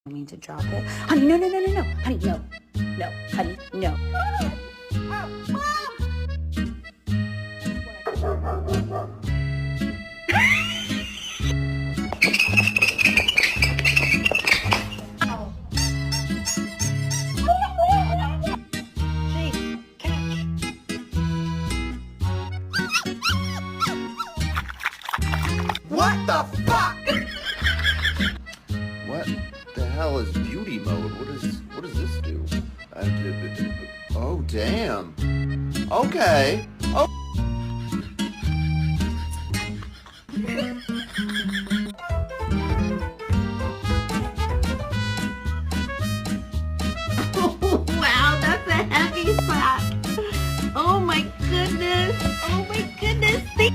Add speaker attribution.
Speaker 1: I mean to drop it. Honey, no, no, no, no, no. Honey, no. No, honey, no.
Speaker 2: What the fuck? What the hell is beauty mode? What does this do? Oh damn. Okay.